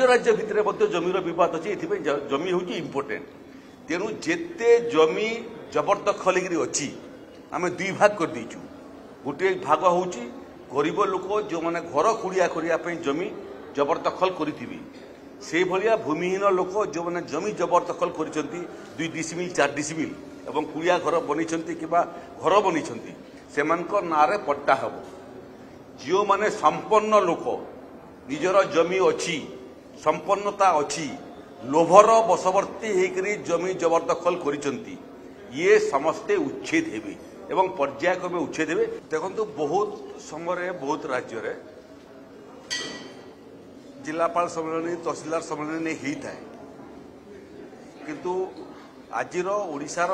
राज्य भितर जमीर विवाद अच्छे ये जमी हूँ इम्पोर्टेंट तेणु जेते जमी जबरदखल अच्छी आम दुई भाग कर देचु गोटे भाग हूँ गरीब लोक जो मैंने घर कुड़िया करने जमी जबरदखल करी से भाया भूमिहीन लोक जो मैंने जमी जबरदखल कर 2 डिसिमिल 4 डिसिमिल एवं कुड़िया घर बनी कि घर बनी से नारे पट्टा हम जो मैंने संपन्न लोक निजर जमी अच्छी संपन्नता अच्छी लोभर बशवर्ती होकर जमी जबरदखल करिसेंती ये समस्ते उच्छेद हेबे एवं पर्यायक्रमे उच्छेद हेबे। देखंतु बहुत समय बहुत राज्य रे जिलापाल सम्मेलन तहसीलदार सम्मेलन होता है किंतु आजिर ओडिशार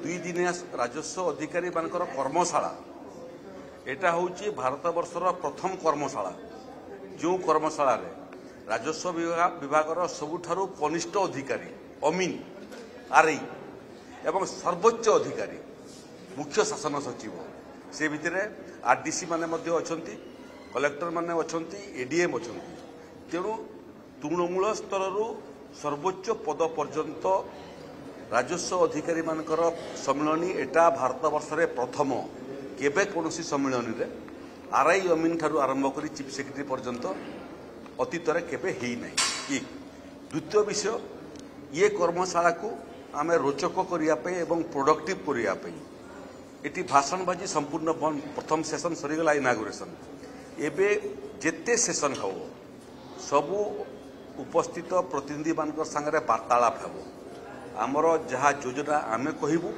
2 दिनिया राजस्व अधिकारी मानकर कर्मशाला एटा होची भारत वर्षर प्रथम कर्मशाला जो कर्मशाला रे राजस्व विभाग सबुठारु कनिष्ठ अधिकारी अमीन आरई एवं सर्वोच्च अधिकारी मुख्य शासन सचिव से भितर आरडीसी माने मध्य अछंती कलेक्टर माने अछंती एडीएम अछंती तेणु तृणमूल स्तर सर्वोच्च पद पर्यंत राजस्व अधिकारी मानकर सम्मिलनी एटा भारत वर्ष रे प्रथम केबे कोनोसी सम्मिलनी रे आरआई अमीन ठारू आरंभ करी चीफ सेक्रेटरी पर्यंत अतीत केबे हेई नहीं। द्वितीय विषय ये कर्मशाला को आम रोचक करने एवं प्रोडक्टिव करने ये भाषणबाजी संपूर्ण बंद प्रथम सेशन सरीगला इनागुरेशन एबे जेते सेशन हो सबू उपस्थित प्रतिनिधि मान संगे वार्तालाप हो आमर जहाँ योजना आमे कहबू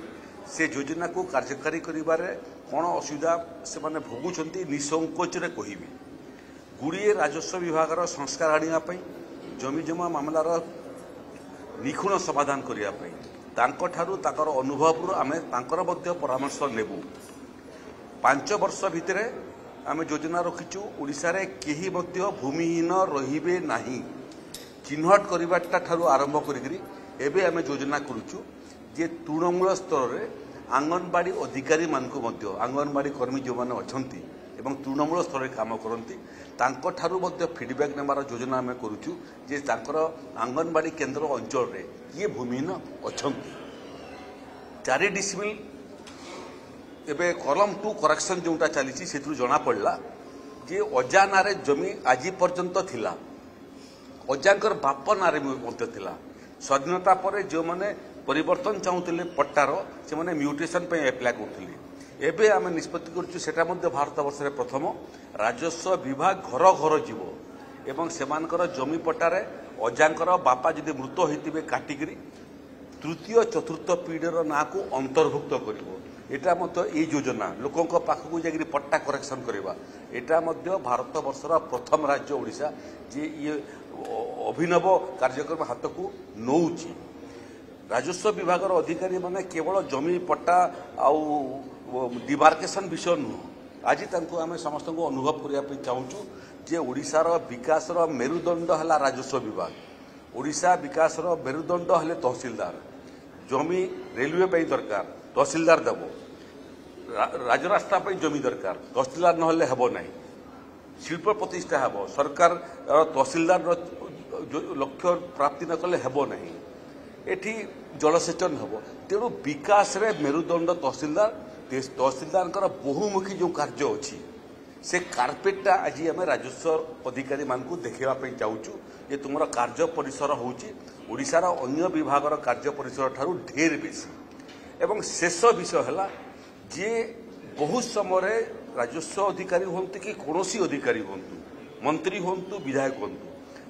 से योजना को कार्यकारी करिबारे कौन असुविधा से माने भोगुंट निसंकोचरे कहबी गुड़िए राजस्व विभाग संस्कार आनिया जमी जमा मामलार निखुण समाधान करने तांकर अनुभव आम तांकर परामर्श नेबू 5 वर्ष भितर आम योजना रखीचु ओडिशा रे केही मध्य भूमिहीन रहिबे नाही चिन्हट करवाटा ठारू आरंभ करी एबे आम योजना करुचु जे तृणमूल स्तर रे आंगनबाड़ी अधिकारी मानकु मध्य आंगनबाड़ी कर्मी जो माने अछंती एवं तृणमूल स्तर रे काम करती तांको ठारू मध्य फीडबैक नेबार योजना आम करुचु जे तांकर आंगनबाड़ी केन्द्र अंचल रे किए भूमिहीन अछंती 4 डिसिमिल एबे कलम 2 करेक्शन जोटा चली से जना पड़ा जे अजा नारे जमी आज पर्यंत थिला अजांकर बाप नारे थिला स्वाधीनता पर जो माने परिवर्तन चाहूले पट्टार से माने म्यूटेशन पे एप्लाय करते एबे आम निष्पत्ति करुचु सेटा मध्य भारत वर्ष रे प्रथम राजस्व विभाग घर घर जीव एवं सेमानकर जमी पट्टारे अजांकर बापा जदि मृत होइतिबे काटिकरी तृतीय चतुर्थ पीढ़ीर ना को अंतर्भुक्त करिवो एटा मध्य ये योजना लोकों पाखक जाकि पट्टा करेक्शन करवा एटा मध्य भारत वर्षर प्रथम राज्य ओडिशा जे ये अभिनव कार्यक्रम हाथ को नौची राजस्व विभाग अधिकारी माने केवल जमी पट्टा आउ डिमार्केशन विषय नुह आज आम समस्त अनुभव करने चाहूँ जे ओडिशार विकासर मेरुदंड है राजस्व विभाग ओडिशा विकासर मेरुदंड है तहसीलदार जमी रेलवे दरकार तहसीलदार देव राजरास्ता जमी दरकार तहसीलदार नहले हेब ना शिल्प प्रतिष्ठा हेब सरकार तहसीलदार लक्ष्य प्राप्ति न कले हेब ना एठी जलसेचन हेब तेणु विकास रे मेरुदंड तहसीलदार बहुमुखी जो कार्य अच्छी से कार्पेटा आज आम राजस्व अधिकारी मानकु देखापी चाहूँ जे तुम कार्य परिसर होशार अन्य विभाग कार्य परिसर ठारू ढेर बेसी एवं शेष विषय है जे बहुत समय राजस्व अधिकारी हूँ कि कौन अधिकारी हूँ मंत्री हूँ विधायक हूँ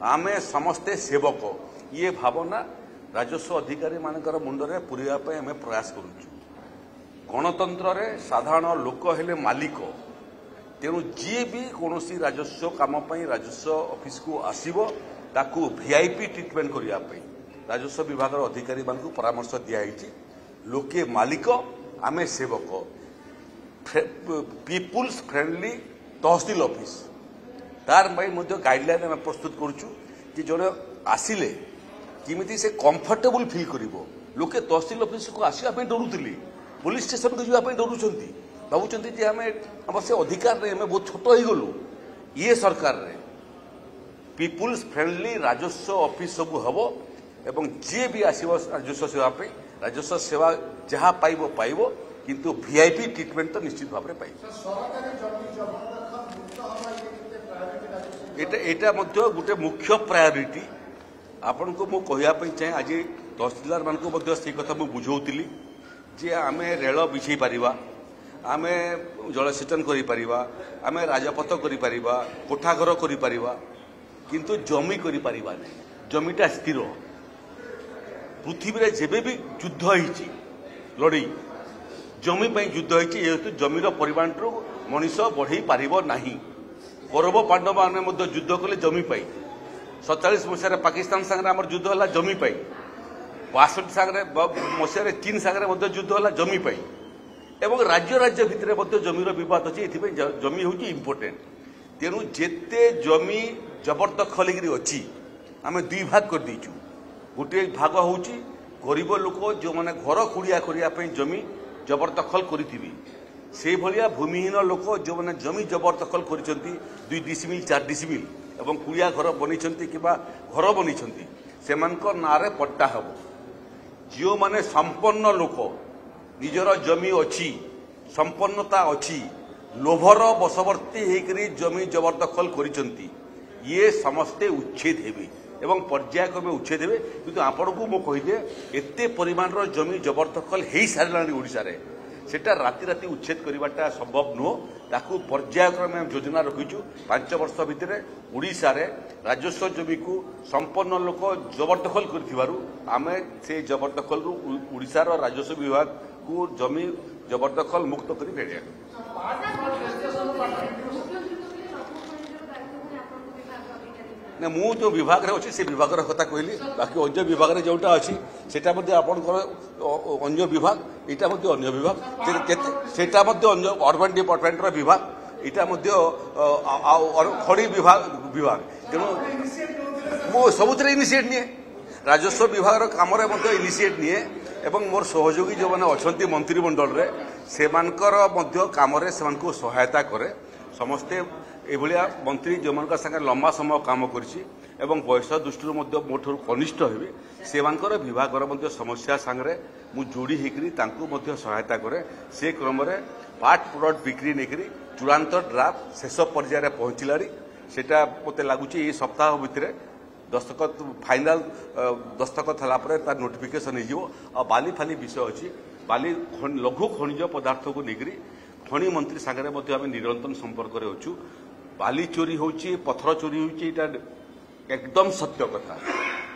आम समस्ते सेवक ये भावना राजस्व अधिकारी मानकर मुंडरे पुरावाई आम प्रयास करुचु गणतंत्र रे साधारण लोक हेले मालिक तेणु जी भी कौन राजस्व काम राजस्व ऑफिस को आसब ताकू वीआईपी ट्रिटमेंट करने राजस्व विभाग अधिकारी मानक परामर्श दिखाई लोके मालिक आमे सेवक पीपुल्स फ्रेंडली तहसील ऑफिस तार गाइडलाइन आम प्रस्तुत करुचु कि जड़े आसिले किमिति से कंफर्टेबल फील करिवो लोके तहसील ऑफिस को आसवा डरुली पुलिस स्टेशन को जावाई डरुंच भावुंट जे आम से अधिकार रे बहुत छोट हो गलु ये सरकार रे पीपुल्स फ्रेंडली राजस्व ऑफिस सब हम एवं जी भी आसो राजस्व सेवा राजस्व सेवा जहाँ पाइब किंतु वीआईपी ट्रिटमेंट तो निश्चित भाव में पाइब। एटा गोटे मुख्य प्रायोरिटी आपण को मु कहवाई चाहे आज तहसीलदार मान से कथा मुझे बुझौली जे आम रेल बिछे पारिबा आमे जलसेचन करि परिबा आमे राजपथ करि परिबा कोठाघर करि परिबा किंतु जमी करि परिबा नै जमीटा स्थिर पृथ्वी रे जेबे भी युद्ध होईची लड़ई जमी पई युद्ध होईची जेहेतु जमीर परिमाण रो मनीष बढ़ई पारिबो नाही। कौरव पांडव माने मध्य युद्ध कले जमी पाई 47 मसीह पाकिस्तान संगे आमर युद्ध होला जमी पाई 62 संगे मसीह चीन संगे युद्ध होला जमी पाई एवं राज्य राज्य भितर जमीर विवाद अच्छे ये जमी हूँ इम्पोर्टेंट तेणु जेते जमी जबरदखल अच्छी आम दुई भाग कर देचु गोटे भाग हूँ गरीब लोक जो मैंने घर कुड़िया करने जमी जबरदखल करी से भाया भूमिहीन लोक जो मैंने जमी जबरदखल कर 2 डिसिमिल 4 डिसिमिल एवं कुड़िया घर बनी कि घर बनी से नारे पट्टा हम जो मैंने संपन्न लोक निजर जमी अच्छी संपन्नता अच्छी लोभर बशवर्ती होकर जमी जबरदखल करिसंती ये समस्ते उच्छेद हेबे एवं पर्यायक्रमे उच्छेद हेबे किंतु आपण को मो कहिदे एते परिमाण रो जमी जबरदखल हेई सारलानी ओडिसा रे सेटा राति राति उच्छेद करवाटा संभव नुह ताकू पर्यायक्रमे योजना रखीचु 5 वर्ष भितर ओडिसा रे राजस्व जमी को संपन्न लोक जबरदखल करथिबारु आमे से जबरदखल रु ओडिसा रो राजस्व विभाग को जमी जबरदखल मुक्त कर फेरिया ना मु जो विभाग रे अच्छी से विभाग कथा कहली बाकी अन्य विभाग रे जोटा अच्छी सेटा मध्ये आपनकर अन्य विभाग एटा मध्ये अन्य विभाग सेटा मध्ये अन्य अर्बन डिपार्टमेंट रो विभाग एटा मध्ये खड़ी विभाग तेणु मु सबुतरे इनिशिएट निए राजस्व विभाग काम इनिशिएट निए एवं मोर सहयोगी जो मैंने अच्छा मंत्रिमंडल रे से काम सहायता करे समस्ते एभलिया मंत्री जो मान संगे लंबा समय काम करिछि एवं बयस दृष्टि मोठर कनिष्ठ हेबे से विभाग समस्या सांगे मु जोड़ी होकर सहायता करे से क्रम पार्ट प्रोडक्ट बिक्री नहीं चूड़ांत ड्राफ्ट शेष पर्यायर पहुंचलारी सेटा मते लगुच ये सप्ताह भितर दस्तखत फाइनाल दस्तखत है नोटिफिकेशन हो बाली फाली विषय अच्छी बाली लघु खनिज पदार्थ को लेकर खनि मंत्री सागर निरंतर संपर्क में अच्छु बाली चोरी हो पथर चोरी हो एकदम सत्य कथा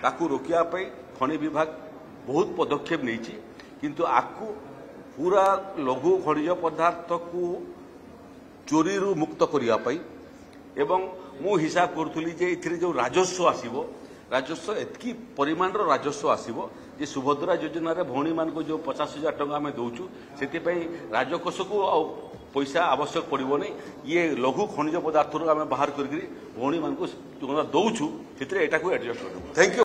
ताकू रोकियापाई खनि विभाग बहुत पदक्षेप नहीं किंतु आकु पूरा लघु खनिज पदार्थ को चोरी रु मुक्त करने एवं मु हिसाब करूली जे इथिरे जो राजस्व आसीबो राजस्व एतकी परिमाण रो राजस्व आसीबो जे सुभद्रा योजना रे भौणी मान को जो 50,000 टंका आम दौचु से राजकोष को पैसा आवश्यक पड़ो नहीं ये लघु खनिज पदार्थ आम बाहर कर भौणी मान को दौचु से एडजस्ट कर थैंक यू।